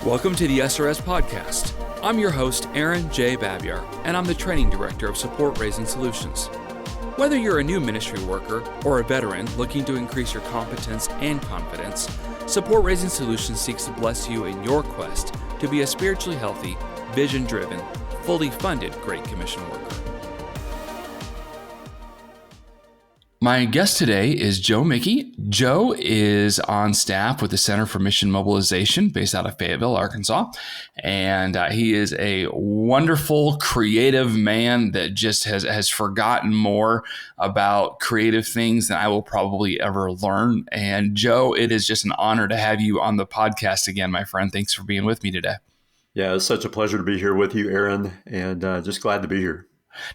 Welcome to the SRS Podcast. I'm your host, Aaron J. Babyar, and I'm the Training Director of Support Raising Solutions. Whether you're a new ministry worker or a veteran looking to increase your competence and confidence, Support Raising Solutions seeks to bless you in your quest to be a spiritually healthy, vision-driven, fully funded Great Commission worker. My guest today is Joe Michie. Joe is on staff with the Center for Mission Mobilization based out of Fayetteville, Arkansas. And he is a wonderful, creative man that just has forgotten more about creative things than I will probably ever learn. And Joe, it is just an honor to have you on the podcast again, my friend. Thanks for being with me today. Yeah, it's such a pleasure to be here with you, Aaron, and just glad to be here.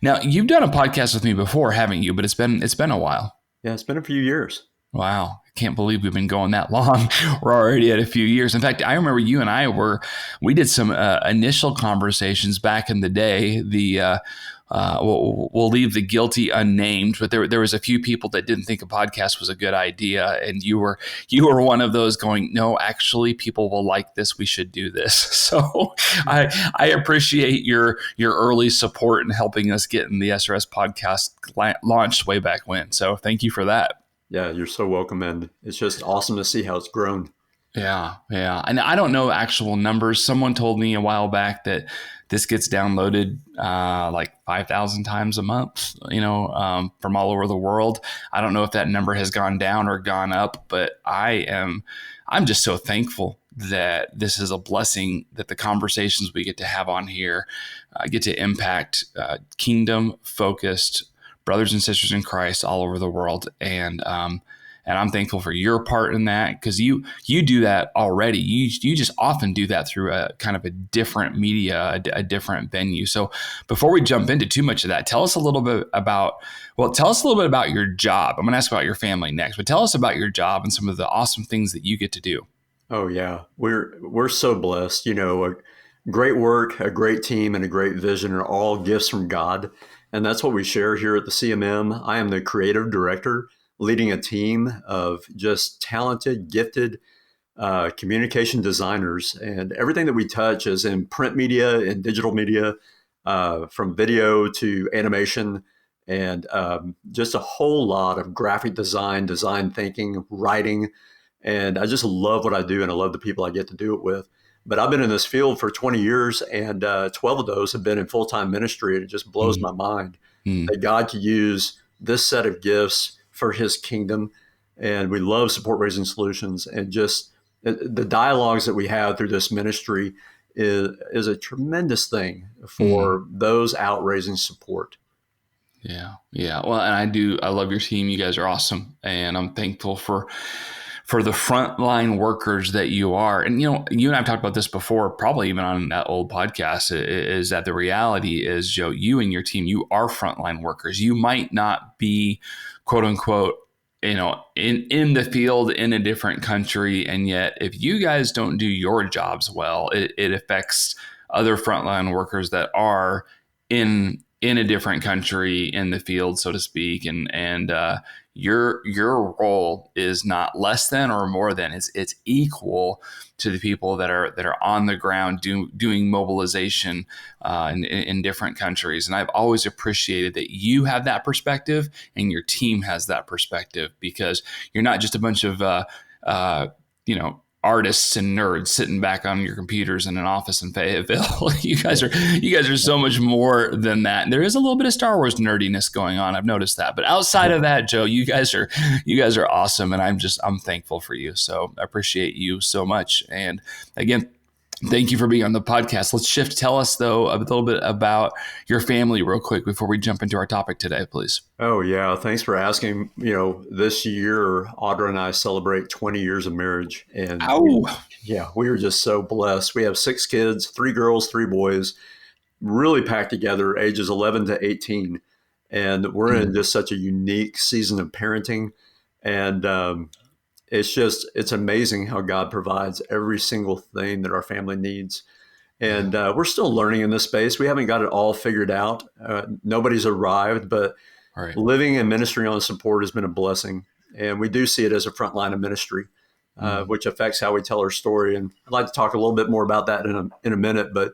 Now, you've done a podcast with me before, haven't you? But it's been a while. Yeah, it's been a few years. Wow. I can't believe we've been going that long. We're already at a few years. In fact, I remember you and we did some initial conversations back in the day. We'll leave the guilty unnamed, but there was a few people that didn't think a podcast was a good idea. And you were one of those going, no, actually people will like this. We should do this. So I appreciate your early support in helping us get in the SRS podcast launched way back when. So thank you for that. Yeah, you're so welcome. And it's just awesome to see how it's grown. Yeah. And I don't know actual numbers. Someone told me a while back that this gets downloaded like 5,000 times a month, from all over the world. I don't know if that number has gone down or gone up, but I'm just so thankful that this is a blessing, that the conversations we get to have on here get to impact kingdom-focused brothers and sisters in Christ all over the world. And I'm thankful for your part in that, because you do that already. You just often do that through a kind of a different media, a different venue. So before we jump into too much of that, tell us a little bit about your job. I'm going to ask about your family next, but tell us about your job and some of the awesome things that you get to do. Oh yeah, we're so blessed. A great work, a great team, and a great vision are all gifts from God, and that's what we share here at the CMM. I am the creative director, leading a team of just talented, gifted communication designers. And everything that we touch is in print media and digital media, from video to animation, and just a whole lot of graphic design thinking, writing. And I just love what I do, and I love the people I get to do it with. But I've been in this field for 20 years, and 12 of those have been in full-time ministry. And it just blows my mind that God could use this set of gifts for his kingdom. And we love Support Raising Solutions, and just the dialogues that we have through this ministry is a tremendous thing for those out raising support. Yeah. Well, and I love your team. You guys are awesome. And I'm thankful for the frontline workers that you are. And, you and I've talked about this before, probably even on that old podcast, is that the reality is, Joe, you and your team, you are frontline workers. You might not be, quote unquote, in the field in a different country. And yet if you guys don't do your jobs well, it affects other frontline workers that are in a different country in the field, so to speak. And your role is not less than or more than, it's equal to the people that are on the ground doing mobilization in different countries. And I've always appreciated that you have that perspective and your team has that perspective, because you're not just a bunch of artists and nerds sitting back on your computers in an office in Fayetteville. You guys are so much more than that. And there is a little bit of Star Wars nerdiness going on. I've noticed that. But outside of that, Joe, you guys are awesome, and I'm thankful for you. So I appreciate you so much. And again, thank you for being on the podcast. Let's shift. Tell us, though, a little bit about your family real quick before we jump into our topic today, please. Oh, yeah. Thanks for asking. This year, Audra and I celebrate 20 years of marriage. And we were just so blessed. We have 6 kids, 3 girls, 3 boys, really packed together, ages 11 to 18. And we're in just such a unique season of parenting. And it's amazing how God provides every single thing that our family needs. And we're still learning in this space. We haven't got it all figured out. Nobody's arrived, but living and ministering on support has been a blessing. And we do see it as a front line of ministry. Mm. which affects how we tell our story. And I'd like to talk a little bit more about that in a minute. But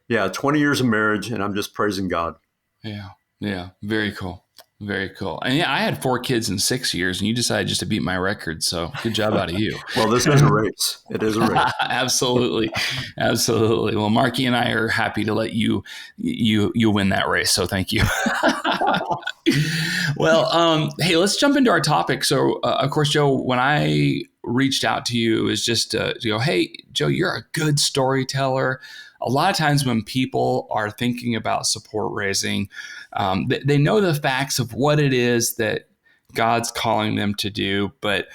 yeah, 20 years of marriage, and I'm just praising God. Yeah. Yeah. Very cool. Very cool. And yeah, I had 4 kids in 6 years, and you decided just to beat my record. So good job out of you. Well, this is a race. It is a race. Absolutely, absolutely. Well, Marky and I are happy to let you win that race. So thank you. Well, hey, let's jump into our topic. So, of course, Joe, when I reached out to you, is just to go, hey, Joe, you're a good storyteller. A lot of times when people are thinking about support raising, they know the facts of what it is that God's calling them to do, but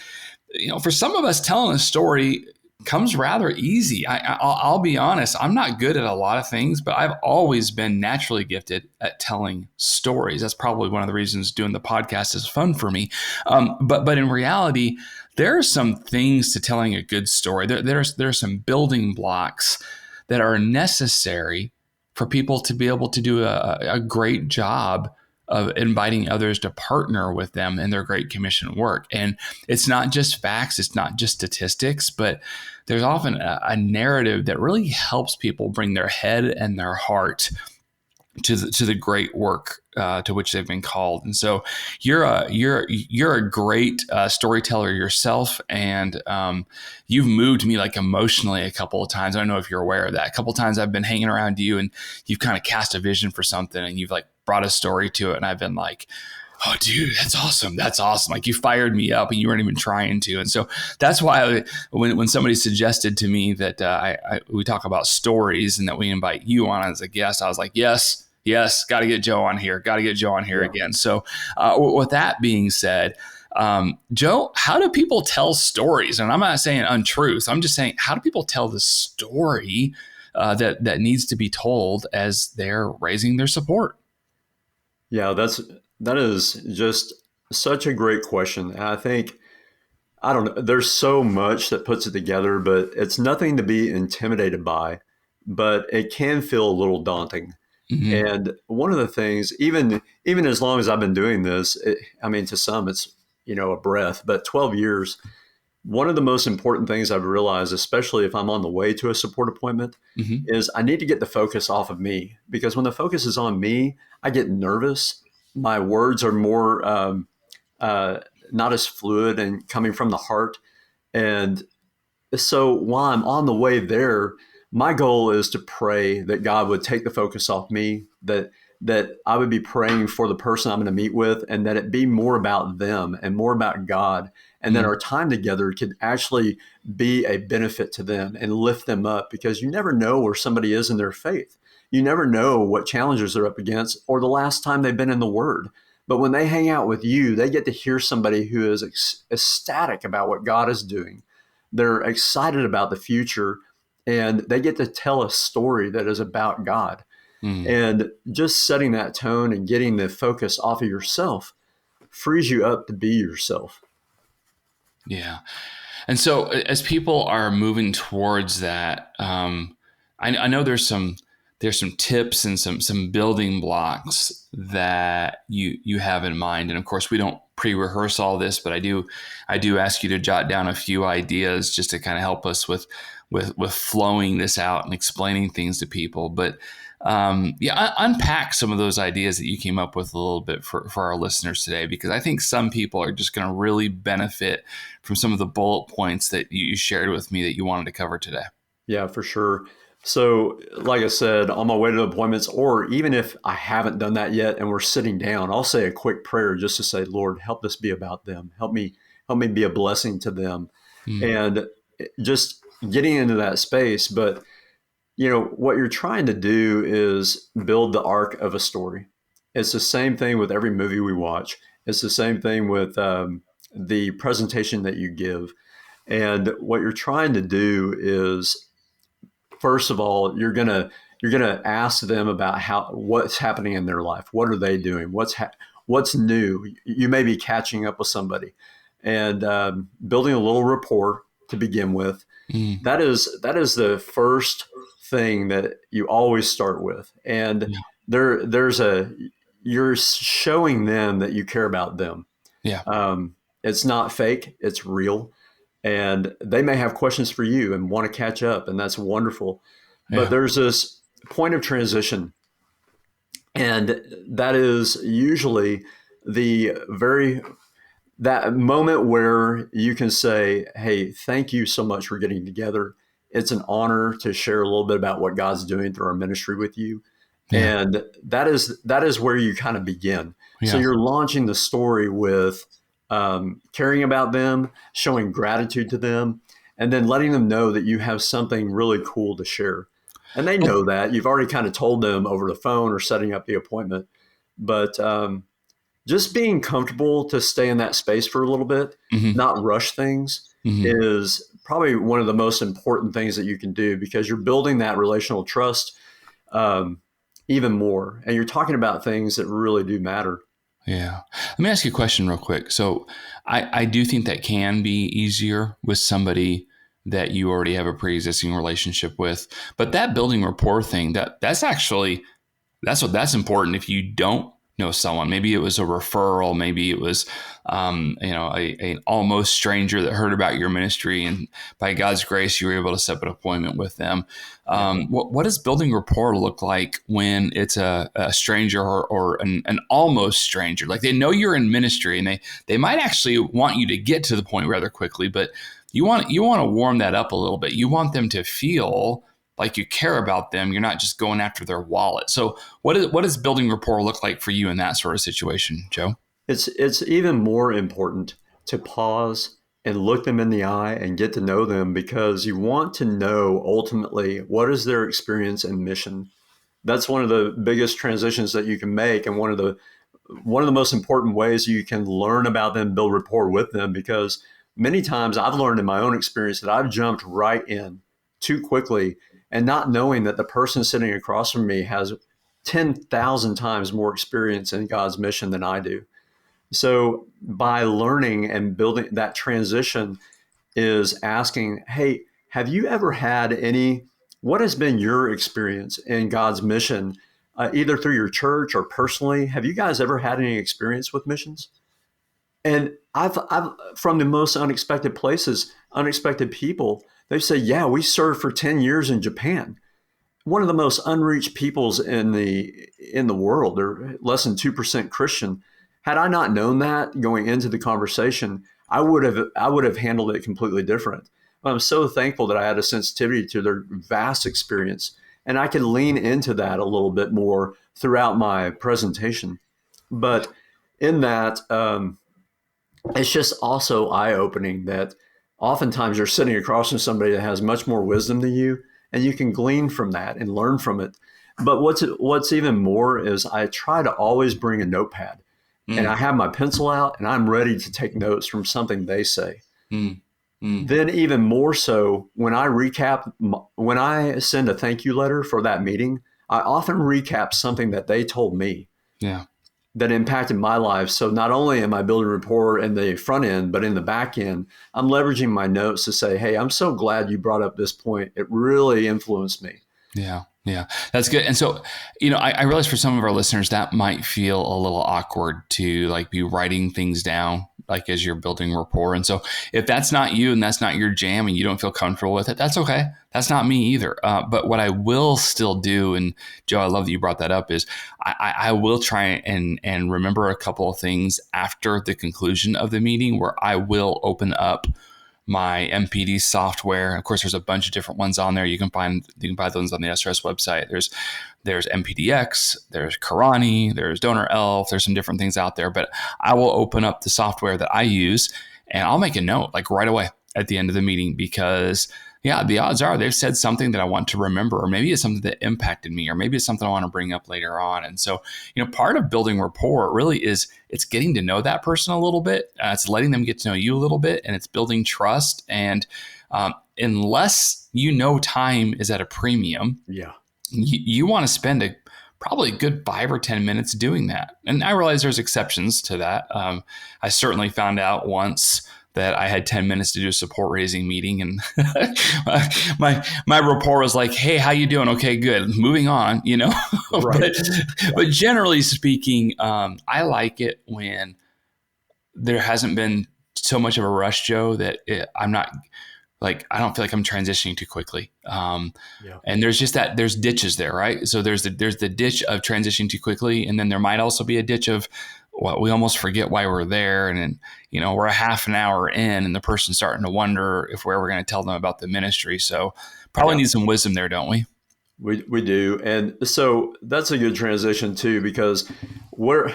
for some of us, telling a story comes rather easy. I'll be honest, I'm not good at a lot of things, but I've always been naturally gifted at telling stories. That's probably one of the reasons doing the podcast is fun for me. But in reality, there are some things to telling a good story. There are some building blocks that are necessary for people to be able to do a great job of inviting others to partner with them in their Great Commission work. And it's not just facts, it's not just statistics, but there's often a narrative that really helps people bring their head and their heart to the great work to which they've been called. And so you're a great storyteller yourself, and you've moved me like emotionally a couple of times. I don't know if you're aware of that. A couple of times I've been hanging around you, and you've kind of cast a vision for something, and you've like brought a story to it, and I've been like, oh, dude, that's awesome. That's awesome. Like you fired me up and you weren't even trying to. And so that's why when somebody suggested to me that we talk about stories and that we invite you on as a guest, I was like, yes, got to get Joe on here. Again. So with that being said, Joe, how do people tell stories? And I'm not saying untruth. I'm just saying, how do people tell the story that needs to be told as they're raising their support? Yeah, that is just such a great question. And I don't know, there's so much that puts it together, but it's nothing to be intimidated by, but it can feel a little daunting. Mm-hmm. And one of the things, even as long as I've been doing this, I mean, to some it's a breath, but 12 years. One of the most important things I've realized, especially if I'm on the way to a support appointment, Mm-hmm. is I need to get the focus off of me, because when the focus is on me, I get nervous. My words are more uh, not as fluid and coming from the heart. And so while I'm on the way there, my goal is to pray that God would take the focus off me, that I would be praying for the person I'm going to meet with, and that it be more about them and more about God, and that Mm-hmm. our time together could actually be a benefit to them and lift them up, because you never know where somebody is in their faith. You never know what challenges they're up against or the last time they've been in the Word. But when they hang out with you, they get to hear somebody who is ecstatic about what God is doing. They're excited about the future, and they get to tell a story that is about God. Mm-hmm. And just setting that tone and getting the focus off of yourself frees you up to be yourself. Yeah. And so as people are moving towards that, I know there's some tips and some building blocks that you have in mind. And of course, we don't pre-rehearse all this, but I do ask you to jot down a few ideas just to kind of help us with flowing this out and explaining things to people. But unpack some of those ideas that you came up with a little bit for our listeners today, because I think some people are just going to really benefit from some of the bullet points that you shared with me that you wanted to cover today. Yeah, for sure. So, like I said, on my way to appointments, or even if I haven't done that yet and we're sitting down, I'll say a quick prayer just to say, Lord, help this be about them. Help me be a blessing to them. Mm, And just getting into that space. But what you're trying to do is build the arc of a story. It's the same thing with every movie we watch. It's the same thing with the presentation that you give. And what you're trying to do is, first of all, you're gonna ask them about what's happening in their life. What are they doing? What's new? You may be catching up with somebody, and building a little rapport to begin with. mm, That is the first thing that you always start with. And yeah, there's a you're showing them that you care about them. yeah, It's not fake, it's real. and they may have questions for you and want to catch up, and that's wonderful. But Yeah. there's this point of transition, and that is usually the very that moment where you can say, "Hey, thank you so much for getting together. It's an honor to share a little bit about what God's doing through our ministry with you." Yeah. And that is where you kind of begin. So Yeah. you're launching the story with caring about them, showing gratitude to them, and then letting them know that you have something really cool to share. And they know that you've already kind of told them over the phone or setting up the appointment, but just being comfortable to stay in that space for a little bit, Hmm. not rush things, Hmm. is probably one of the most important things that you can do, because you're building that relational trust um, even more. And you're talking about things that really do matter. Yeah. Let me ask you a question real quick. So I do think that can be easier with somebody that you already have a pre-existing relationship with. But that building rapport thing, that's actually that's important if you don't know someone. Maybe it was a referral. Maybe it was, an almost stranger that heard about your ministry, and by God's grace, you were able to set up an appointment with them. Yeah. What does building rapport look like when it's a stranger or an almost stranger? Like they know you're in ministry, and they might actually want you to get to the point rather quickly, but you want to warm that up a little bit. You want them to feel like you care about them. You're not just going after their wallet. So what does building rapport look like for you in that sort of situation, Joe? It's even more important to pause and look them in the eye and get to know them, because you want to know ultimately what is their experience and mission. That's one of the biggest transitions that you can make, and one of the most important ways you can learn about them, build rapport with them, because many times I've learned in my own experience that I've jumped right in too quickly, and not knowing that the person sitting across from me has 10,000 times more experience in God's mission than I do. So by learning and building that transition is asking, hey, have you ever had what has been your experience in God's mission, either through your church or personally? Have you guys ever had any experience with missions? And I've from the most unexpected places, unexpected people, they say, yeah, we served for 10 years in Japan, one of the most unreached peoples in the world. They're less than 2% Christian. Had I not known that going into the conversation, I would have handled it completely different. I'm so thankful that I had a sensitivity to their vast experience, and I could lean into that a little bit more throughout my presentation. But in that, it's just also eye opening that oftentimes you're sitting across from somebody that has much more wisdom than you, and you can glean from that and learn from it. But what's even more is I try to always bring a notepad, and I Mm, have my pencil out and I'm ready to take notes from something they say. mm, mm. Then even more so when I send a thank you letter for that meeting, I often recap something that they told me Yeah. that impacted my life. So not only am I building rapport in the front end, but in the back end, I'm leveraging my notes to say, hey, I'm so glad you brought up this point. It really influenced me. Yeah, yeah, that's good. And so, I realize for some of our listeners that might feel a little awkward to like be writing things down, like as you're building rapport. And so, if that's not you and that's not your jam and you don't feel comfortable with it, that's okay. That's not me either. But what I will still do, and Joe, I love that you brought that up, is I will try and remember a couple of things after the conclusion of the meeting where I will open up my MPD software. Of course, there's a bunch of different ones on there. You can buy those on the SRS website. There's MPDX, there's Karani, there's Donor Elf. There's some different things out there. But I will open up the software that I use, and I'll make a note like right away at the end of the meeting, because yeah, the odds are they've said something that I want to remember, or maybe it's something that impacted me, or maybe it's something I want to bring up later on. And so, part of building rapport really is it's getting to know that person a little bit. It's letting them get to know you a little bit, and it's building trust. And unless time is at a premium, Yeah. you want to spend probably a good 5 or 10 minutes doing that. And I realize there's exceptions to that. I certainly found out once that I had 10 minutes to do a support raising meeting, and my rapport was like, hey, how you doing? Okay, good. Moving on, Right. but generally speaking, I like it when there hasn't been so much of a rush, Joe, that I'm not I don't feel like I'm transitioning too quickly. Yeah. And there's ditches there, right? So there's the ditch of transitioning too quickly. And then there might also be a ditch of, well, we almost forget why we're there. And then, we're a half an hour in and the person's starting to wonder if we're ever going to tell them about the ministry. So probably Yeah. need some wisdom there, don't we? We do. And so that's a good transition too, because what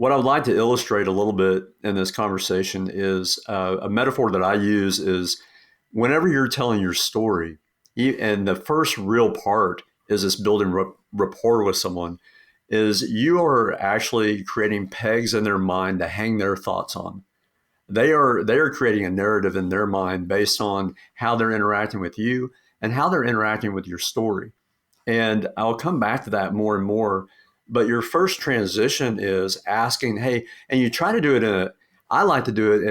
I would like to illustrate a little bit in this conversation is a metaphor that I use is whenever you're telling your story, and the first real part is this building rapport with someone, is you are actually creating pegs in their mind to hang their thoughts on. They are creating a narrative in their mind based on how they're interacting with you and how they're interacting with your story. And I'll come back to that more and more. But your first transition is asking, hey, and you try to do it I like to do it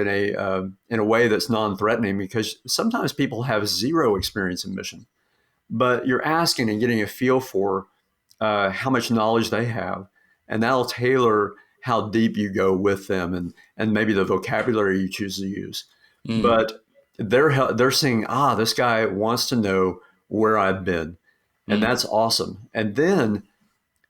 in a way that's non-threatening, because sometimes people have zero experience in mission, but you're asking and getting a feel for how much knowledge they have, and that'll tailor how deep you go with them, and maybe the vocabulary you choose to use. Mm, But they're saying, this guy wants to know where I've been, and mm, that's awesome. And then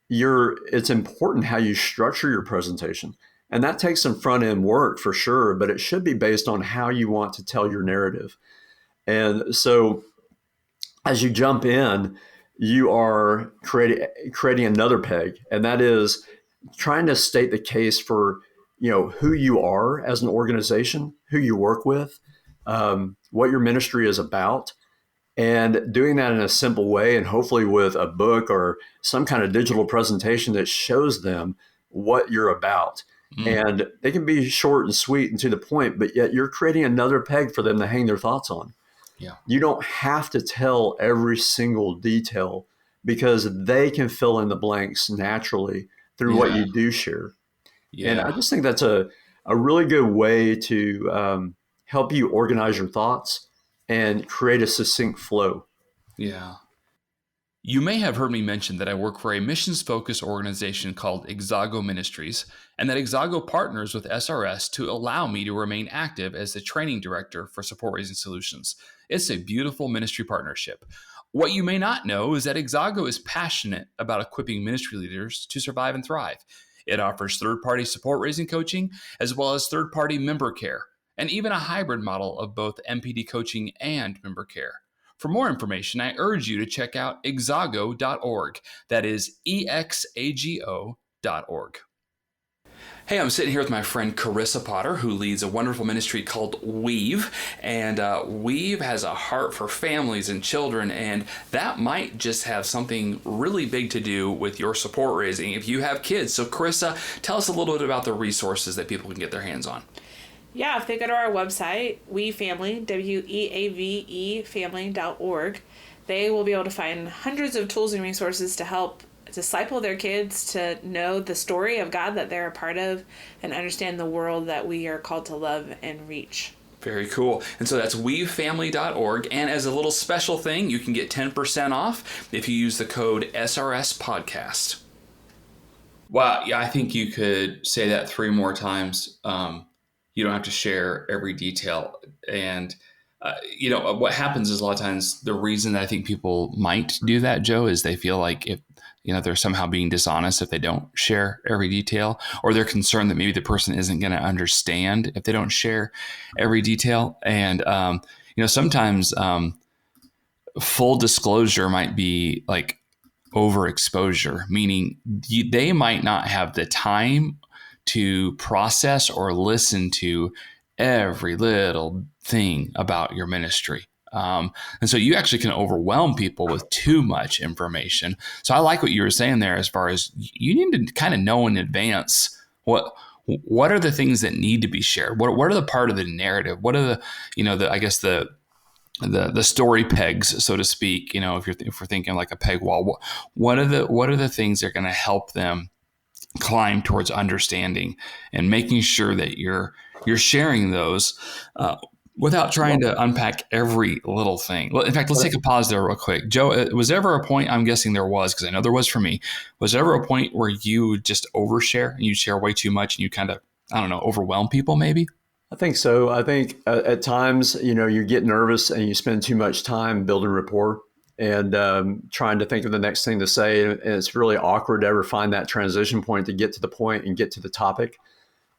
it's important how you structure your presentation. And that takes some front end work for sure, but it should be based on how you want to tell your narrative. And so as you jump in, you are creating another peg, and that is trying to state the case for who you are as an organization, who you work with, what your ministry is about, and doing that in a simple way, and hopefully with a book or some kind of digital presentation that shows them what you're about. mm. And they can be short and sweet and to the point, but yet you're creating another peg for them to hang their thoughts on. Yeah. You don't have to tell every single detail, because they can fill in the blanks naturally through what Yeah. you do share. And I Yeah. just think that's a really good way to help you organize your thoughts and create a succinct flow. Yeah. You may have heard me mention that I work for a missions focused organization called Exago Ministries, and that Exago partners with SRS to allow me to remain active as the training director for Support Raising Solutions. It's a beautiful ministry partnership. What you may not know is that Exago is passionate about equipping ministry leaders to survive and thrive. It offers third party support raising coaching, as well as third party member care, and even a hybrid model of both MPD coaching and member care. For more information, I urge you to check out exago.org. That is EXAGO.org. Hey, I'm sitting here with my friend Carissa Potter, who leads a wonderful ministry called Weave. And Weave has a heart for families and children, and that might just have something really big to do with your support raising if you have kids. So, Carissa, tell us a little bit about the resources that people can get their hands on. Yeah, if they go to our website, WeFamily, WEAVE family.org, they will be able to find hundreds of tools and resources to help disciple their kids to know the story of God that they're a part of and understand the world that we are called to love and reach. Very cool. And so that's weavefamily.org. And as a little special thing, you can get 10% off if you use the code SRS Podcast. Wow. Yeah, I think you could say that 3 more times. You don't have to share every detail. And, what happens is a lot of times the reason that I think people might do that, Joe, is they feel like if, they're somehow being dishonest if they don't share every detail, or they're concerned that maybe the person isn't going to understand if they don't share every detail. And, sometimes full disclosure might be like overexposure, meaning they might not have the time to process or listen to every little thing about your ministry. And so you actually can overwhelm people with too much information. So I like what you were saying there, as far as you need to kind of know in advance what are the things that need to be shared. What are the part of the narrative? What are I guess the story pegs, so to speak. If we're thinking like a peg wall, what are the things that are going to help them climb towards understanding, and making sure that you're sharing those without trying to unpack every little thing. Well, in fact, let's take a pause there real quick. Joe, was there ever a point, I'm guessing there was, because I know there was for me, was there ever a point where you would just overshare and you'd share way too much and you kind of, I don't know, overwhelm people maybe? I think so. I think at times, you get nervous and you spend too much time building rapport and trying to think of the next thing to say. And it's really awkward to ever find that transition point to get to the point and get to the topic.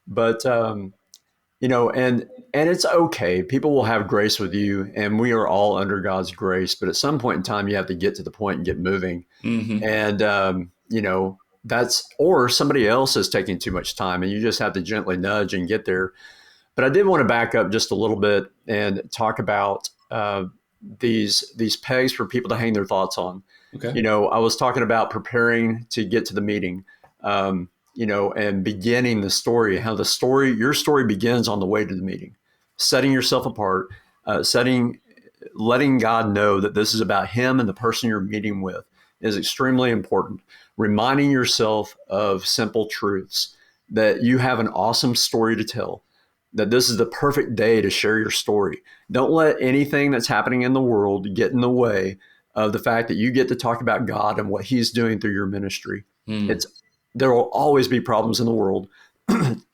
But, and it's okay. People will have grace with you, and we are all under God's grace. But at some point in time, you have to get to the point and get moving. Mm-hmm. And, or somebody else is taking too much time and you just have to gently nudge and get there. But I did want to back up just a little bit and talk about these pegs for people to hang their thoughts on. Okay. I was talking about preparing to get to the meeting, and beginning the story, how your story begins on the way to the meeting, setting yourself apart, letting God know that this is about him and the person you're meeting with is extremely important. Reminding yourself of simple truths, that you have an awesome story to tell, that this is the perfect day to share your story. Don't let anything that's happening in the world get in the way of the fact that you get to talk about God and what he's doing through your ministry. There will always be problems in the world.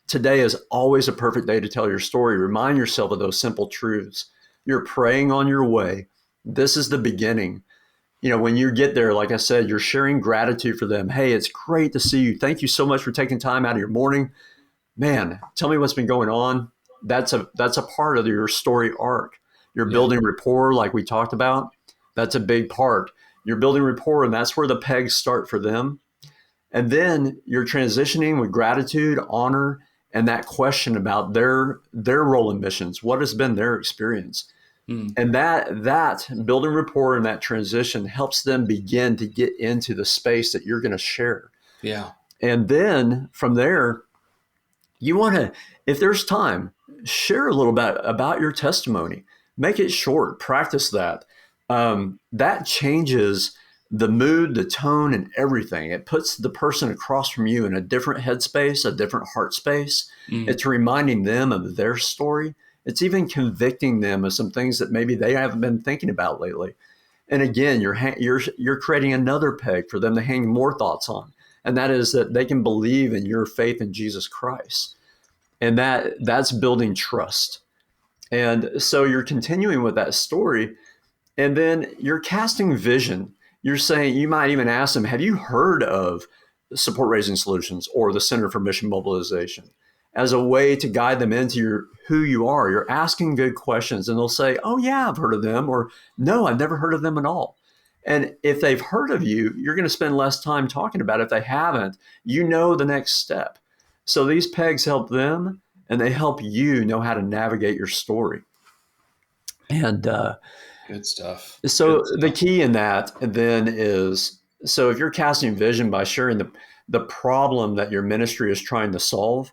Today is always a perfect day to tell your story. Remind yourself of those simple truths. You're praying on your way. This is the beginning. When you get there, like I said, you're sharing gratitude for them. Hey, it's great to see you. Thank you so much for taking time out of your morning. Man, tell me what's been going on. That's a part of your story arc. You're building rapport like we talked about. That's a big part. You're building rapport, and that's where the pegs start for them. And then you're transitioning with gratitude, honor, and that question about their role in missions. What has been their experience? And that building rapport and that transition helps them begin to get into the space that you're going to share. Yeah. And then from there, you want to, if there's time, share a little bit about your testimony. Make it short. Practice that. That changes the mood, the tone, and everything. It puts the person across from you in a different headspace, a different heart space. It's reminding them of their story. It's even convicting them of some things that maybe they haven't been thinking about lately. And again, you're creating another peg for them to hang more thoughts on. And that is that they can believe in your faith in Jesus Christ. And that's building trust. And so you're continuing with that story. And then you're casting vision. You're saying, you might even ask them, have you heard of Support Raising Solutions or the Center for Mission Mobilization? As a way to guide them into who you are. You're asking good questions, and they'll say, oh yeah, I've heard of them, or no, I've never heard of them at all. And if they've heard of you, you're going to spend less time talking about it. If they haven't, you know the next step. So these pegs help them, and they help you know how to navigate your story. And good stuff. So the key in that then is, so if you're casting vision by sharing the problem that your ministry is trying to solve,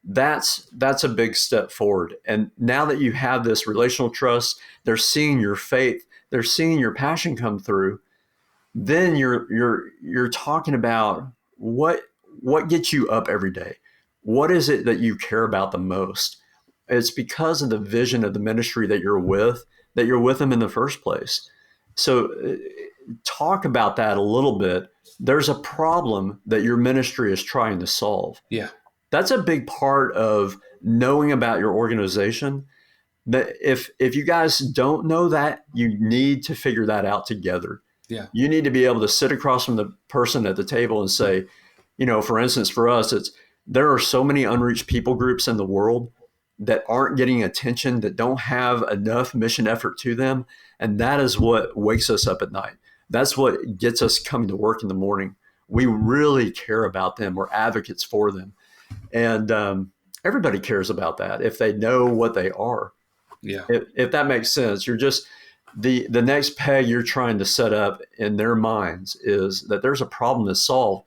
that's a big step forward. And now that you have this relational trust, they're seeing your faith, they're seeing your passion come through. Then you're talking about what gets you up every day. What is it that you care about the most? It's because of the vision of the ministry that you're with them in the first place. So talk about that a little bit. There's a problem that your ministry is trying to solve. Yeah. That's a big part of knowing about your organization. That if you guys don't know that, you need to figure that out together. Yeah. You need to be able to sit across from the person at the table and say, for instance, for us, there are so many unreached people groups in the world that aren't getting attention, that don't have enough mission effort to them. And that is what wakes us up at night. That's what gets us coming to work in the morning. We really care about them. We're advocates for them. And everybody cares about that if they know what they are. Yeah. If that makes sense, you're just the next peg you're trying to set up in their minds is that there's a problem to solve.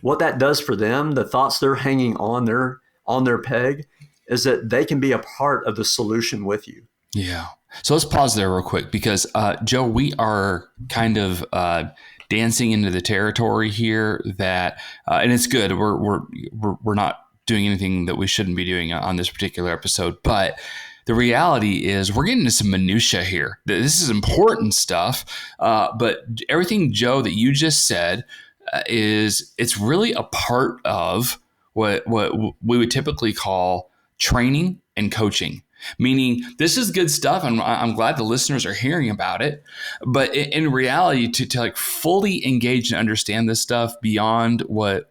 What that does for them, the thoughts they're hanging on their peg, is that they can be a part of the solution with you. Yeah. So let's pause there real quick because Joe, we are kind of dancing into the territory here that, and it's good. We're not doing anything that we shouldn't be doing on this particular episode, but the reality is we're getting into some minutia here. This is important stuff, but everything, Joe, that you just said it's really a part of what we would typically call training and coaching. Meaning, this is good stuff, and I'm glad the listeners are hearing about it. But in reality, to like fully engage and understand this stuff beyond what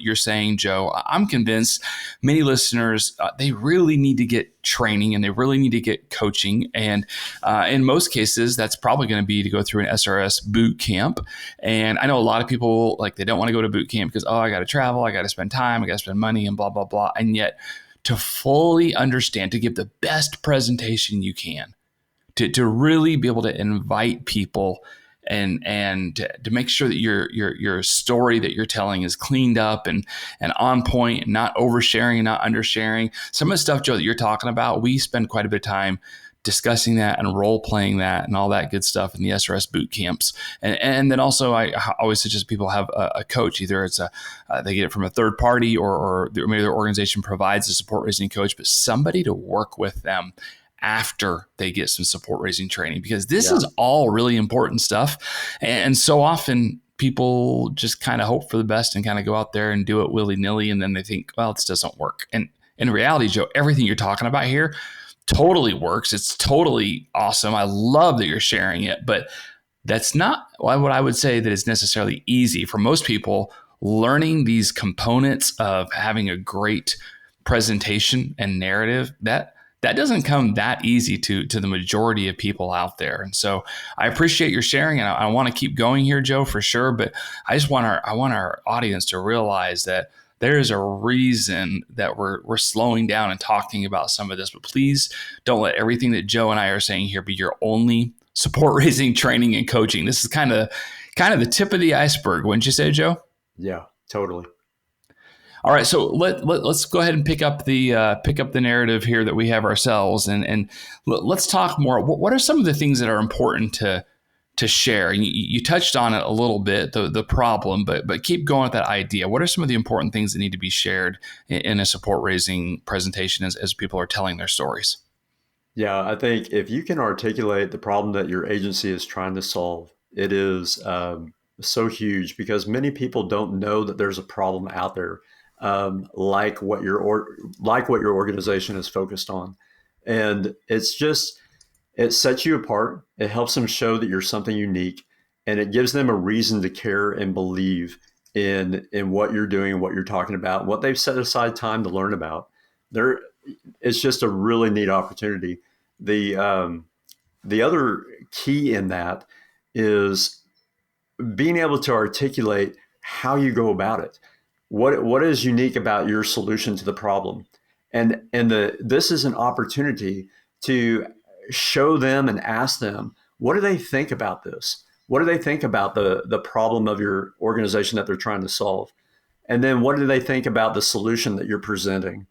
you're saying, Joe, I'm convinced many listeners they really need to get training and they really need to get coaching. And in most cases, that's probably going to be to go through an SRS boot camp. And I know a lot of people like they don't want to go to boot camp because I got to travel, I got to spend time, I got to spend money, and blah blah blah. And yet, to fully understand, to give the best presentation you can, to really be able to invite people and to make sure that your story that you're telling is cleaned up and on point, and not oversharing and not undersharing. Some of the stuff, Joe, that you're talking about, we spend quite a bit of time discussing that and role playing that and all that good stuff in the SRS boot camps. And then also I always suggest people have a coach. Either it's they get it from a third party or maybe their organization provides a support raising coach, but somebody to work with them after they get some support raising training, because this is all really important stuff. And so often people just kind of hope for the best and kind of go out there and do it willy nilly. And then they think, well, this doesn't work. And in reality, Joe, everything you're talking about here totally works. It's totally awesome. I love that you're sharing it, but that's not what I would say that is necessarily easy for most people. Learning these components of having a great presentation and narrative, that doesn't come that easy to the majority of people out there. And so I appreciate your sharing, and I want to keep going here, Joe, for sure. But I want our audience to realize that there is a reason that we're slowing down and talking about some of this. But please don't let everything that Joe and I are saying here be your only support raising training and coaching. This is kind of the tip of the iceberg, wouldn't you say, Joe? Yeah, totally. All right, so let's go ahead and pick up the narrative here that we have ourselves, and let's talk more. What are some of the things that are important to share? You touched on it a little bit, the problem, but keep going with that idea. What are some of the important things that need to be shared in a support raising presentation as people are telling their stories? Yeah, I think if you can articulate the problem that your agency is trying to solve, it is so huge, because many people don't know that there's a problem out there, like what your organization is focused on, and it sets you apart. It helps them show that you're something unique, and it gives them a reason to care and believe in what you're doing, what you're talking about, what they've set aside time to learn about. It's just a really neat opportunity. The other key in that is being able to articulate how you go about it. What is unique about your solution to the problem, and this is an opportunity to show them and ask them, what do they think about this? What do they think about the problem of your organization that they're trying to solve? And then what do they think about the solution that you're presenting?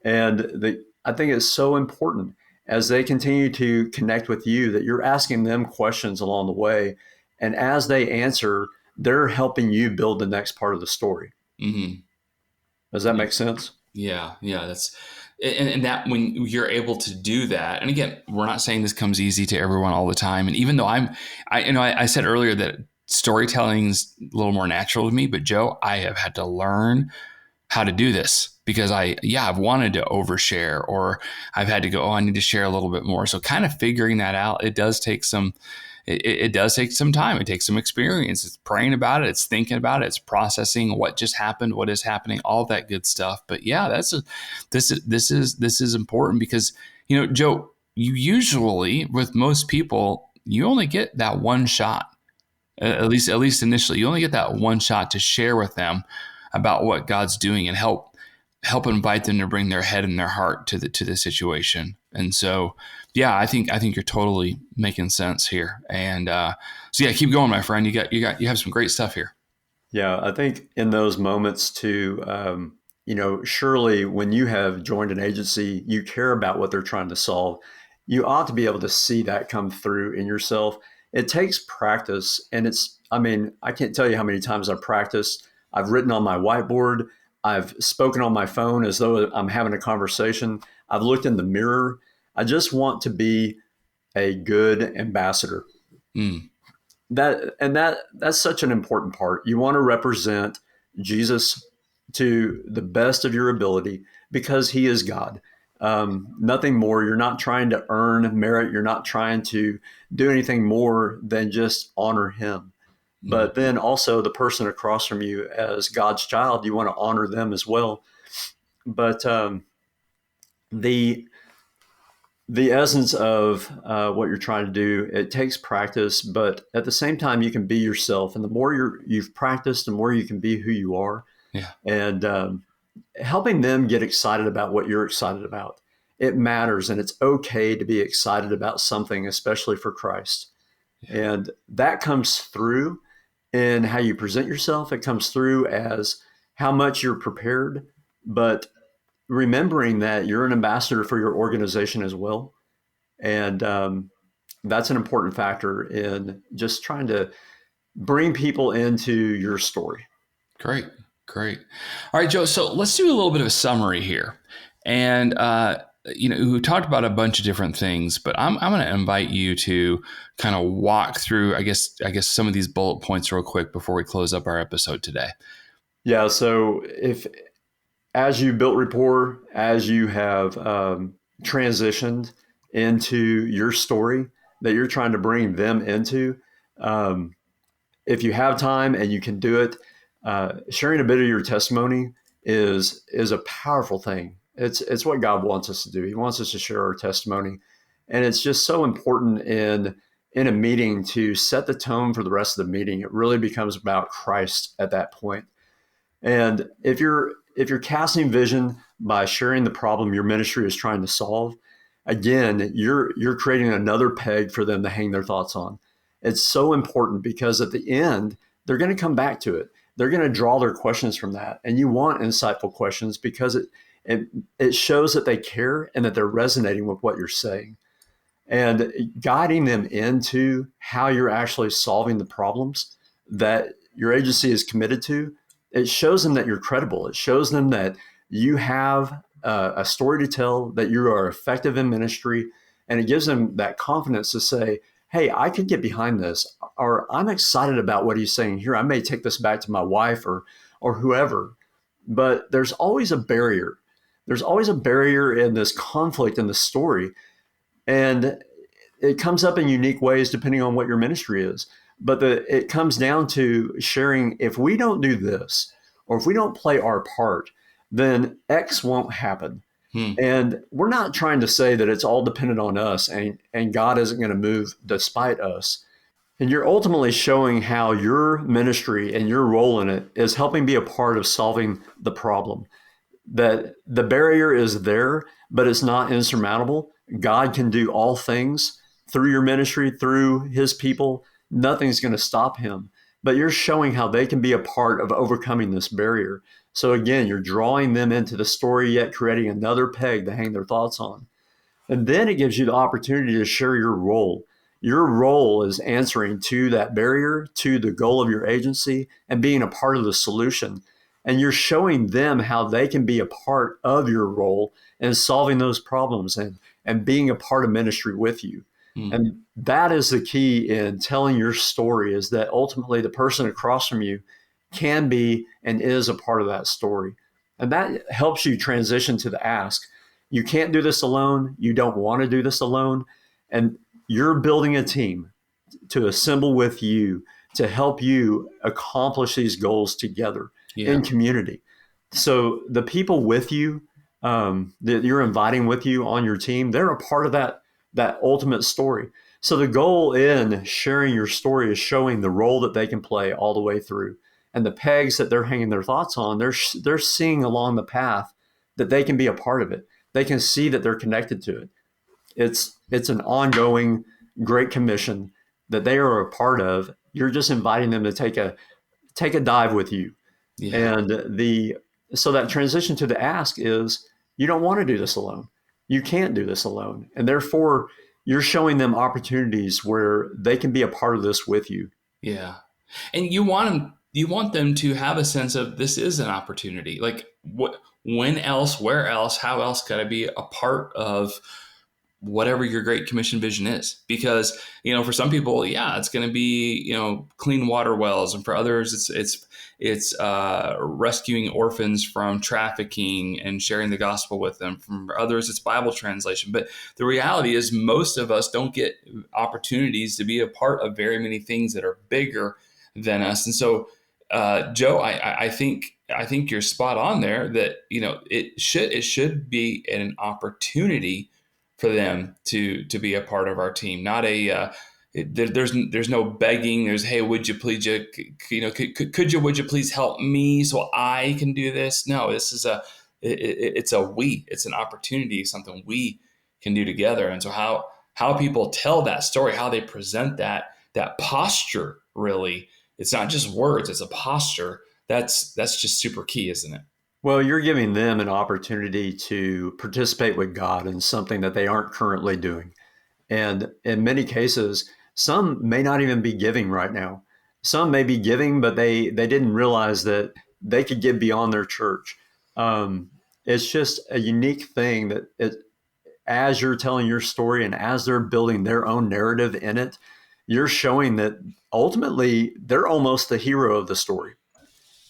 And I think it's so important as they continue to connect with you that you're asking them questions along the way. And as they answer, they're helping you build the next part of the story. Mm-hmm. Does that make sense? Yeah. That's, and that when you're able to do that, and again, we're not saying this comes easy to everyone all the time. And even though I said earlier that storytelling's a little more natural to me, but Joe, I have had to learn how to do this because I've wanted to overshare, or I've had to go, I need to share a little bit more. So kind of figuring that out, it does take some time. It takes some experience. It's praying about it. It's thinking about it. It's processing what just happened, what is happening, all that good stuff. But yeah, this is important because, Joe, you usually, with most people, you only get that one shot, at least initially, you only get that one shot to share with them about what God's doing and help invite them to bring their head and their heart to the situation. And so, yeah, I think you're totally making sense here. And so yeah, keep going, my friend. You have some great stuff here. Yeah, I think in those moments too, surely when you have joined an agency, you care about what they're trying to solve. You ought to be able to see that come through in yourself. It takes practice, and I can't tell you how many times I've practiced. I've written on my whiteboard. I've spoken on my phone as though I'm having a conversation. I've looked in the mirror. I just want to be a good ambassador. That's such an important part. You want to represent Jesus to the best of your ability because he is God. Nothing more. You're not trying to earn merit. You're not trying to do anything more than just honor him. But then also the person across from you, as God's child, you want to honor them as well. But the essence of what you're trying to do, it takes practice, but at the same time, you can be yourself. And the more you've practiced, the more you can be who you are. Yeah. And helping them get excited about what you're excited about. It matters, and it's okay to be excited about something, especially for Christ. Yeah. And that comes through in how you present yourself. It comes through as how much you're prepared, but remembering that you're an ambassador for your organization as well. And that's an important factor in just trying to bring people into your story. Great. All right, Joe. So let's do a little bit of a summary here. And, we talked about a bunch of different things, but I'm going to invite you to kind of walk through, I guess some of these bullet points real quick before we close up our episode today. Yeah. So as you built rapport, as you have transitioned into your story that you're trying to bring them into, if you have time and you can do it, sharing a bit of your testimony is a powerful thing. It's what God wants us to do. He wants us to share our testimony, and it's just so important in a meeting to set the tone for the rest of the meeting. It really becomes about Christ at that point. And if you're casting vision by sharing the problem your ministry is trying to solve, again, you're creating another peg for them to hang their thoughts on. It's so important because at the end, they're going to come back to it. They're going to draw their questions from that. And you want insightful questions because it shows that they care and that they're resonating with what you're saying. And guiding them into how you're actually solving the problems that your agency is committed to, it shows them that you're credible. It shows them that you have a story to tell, that you are effective in ministry, and it gives them that confidence to say, hey, I could get behind this, or I'm excited about what he's saying here. I may take this back to my wife or whoever, but there's always a barrier. There's always a barrier in this conflict in the story. And it comes up in unique ways depending on what your ministry is. But it comes down to sharing, if we don't do this, or if we don't play our part, then X won't happen. And we're not trying to say that it's all dependent on us and God isn't going to move despite us. And you're ultimately showing how your ministry and your role in it is helping be a part of solving the problem. That the barrier is there, but it's not insurmountable. God can do all things through your ministry, through his people. Nothing's going to stop him. But you're showing how they can be a part of overcoming this barrier. So again, you're drawing them into the story, yet creating another peg to hang their thoughts on. And then it gives you the opportunity to share your role. Your role is answering to that barrier, to the goal of your agency, and being a part of the solution. And you're showing them how they can be a part of your role in solving those problems and being a part of ministry with you. And that is the key in telling your story, is that ultimately the person across from you can be and is a part of that story. And that helps you transition to the ask. You can't do this alone. You don't want to do this alone. And you're building a team to assemble with you to help you accomplish these goals together in community. So the people with you that you're inviting with you on your team, they're a part of that ultimate story. So the goal in sharing your story is showing the role that they can play all the way through. And the pegs that they're hanging their thoughts on, they're seeing along the path that they can be a part of it. They can see that they're connected to it. It's an ongoing great commission that they are a part of. You're just inviting them to take a dive with you. Yeah. And so that transition to the ask is, you don't want to do this alone. You can't do this alone. And therefore, you're showing them opportunities where they can be a part of this with you. Yeah. And you want them to have a sense of, this is an opportunity. Like, when else, where else, how else could I be a part of whatever your Great Commission vision is. Because, for some people, it's going to be, clean water wells. And for others, it's rescuing orphans from trafficking and sharing the gospel with them. For others, it's Bible translation. But the reality is most of us don't get opportunities to be a part of very many things that are bigger than us. And so, Joe, I think you're spot on there that, it should be an opportunity for them to be a part of our team, not there's no begging. There's, hey, would you please, would you please help me so I can do this? No, this is it's an opportunity, something we can do together. And so how people tell that story, how they present that posture, really, it's not just words, it's a posture. That's just super key, isn't it? Well, you're giving them an opportunity to participate with God in something that they aren't currently doing. And in many cases, some may not even be giving right now. Some may be giving, but they didn't realize that they could give beyond their church. It's just a unique thing that as you're telling your story and as they're building their own narrative in it, you're showing that ultimately they're almost the hero of the story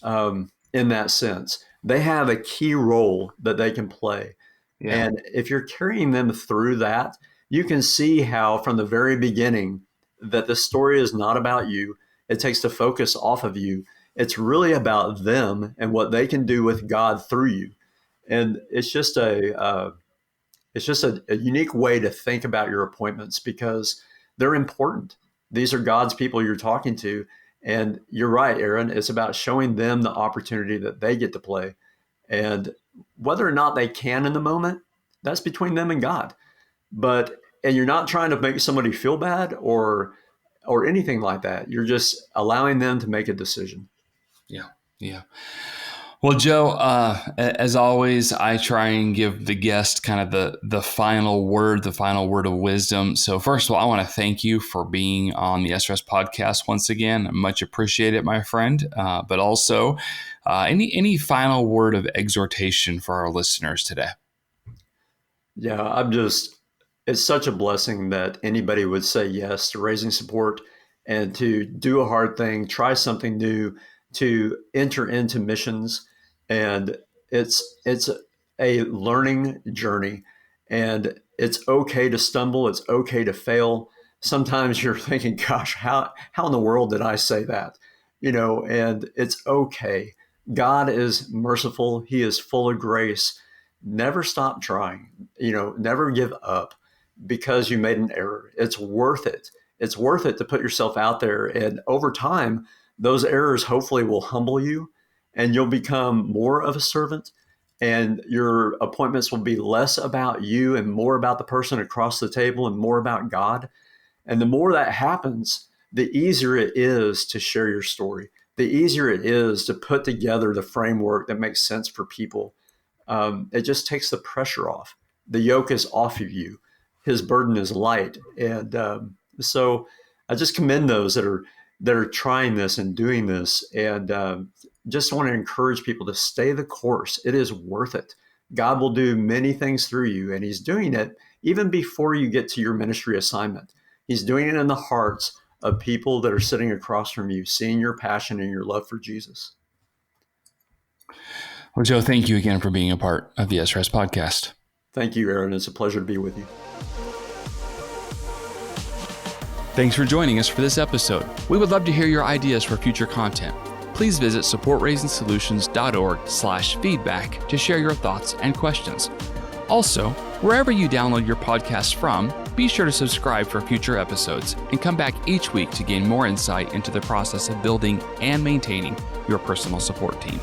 in that sense. They have a key role that they can play. Yeah. And if you're carrying them through that, you can see how from the very beginning that the story is not about you. It takes the focus off of you. It's really about them and what they can do with God through you. And it's just a unique way to think about your appointments because they're important. These are God's people you're talking to. And you're right, Aaron, it's about showing them the opportunity that they get to play. And whether or not they can in the moment, that's between them and God. And you're not trying to make somebody feel bad or anything like that. You're just allowing them to make a decision. Yeah. Well, Joe, as always, I try and give the guest kind of the final word of wisdom. So first of all, I want to thank you for being on the SRS podcast once again. I much appreciate it, my friend. But also, any final word of exhortation for our listeners today? Yeah, it's such a blessing that anybody would say yes to raising support and to do a hard thing, try something new, to enter into missions. And it's a learning journey, and it's okay to stumble. It's okay to fail. Sometimes you're thinking, gosh, how in the world did I say that? And it's okay. God is merciful. He is full of grace. Never stop trying, never give up because you made an error. It's worth it. It's worth it to put yourself out there. And over time, those errors hopefully will humble you. And you'll become more of a servant, and your appointments will be less about you and more about the person across the table and more about God. And the more that happens, the easier it is to share your story. The easier it is to put together the framework that makes sense for people. It just takes the pressure off. The yoke is off of you. His burden is light. And so I just commend those that are trying this and doing this, and just want to encourage people to stay the course. It is worth it. God will do many things through you, and he's doing it even before you get to your ministry assignment. He's doing it in the hearts of people that are sitting across from you, seeing your passion and your love for Jesus. Well, Joe, thank you again for being a part of the SRS podcast. Thank you, Aaron. It's a pleasure to be with you. Thanks for joining us for this episode. We would love to hear your ideas for future content. Please visit supportraisingsolutions.org/feedback to share your thoughts and questions. Also, wherever you download your podcast from, be sure to subscribe for future episodes and come back each week to gain more insight into the process of building and maintaining your personal support team.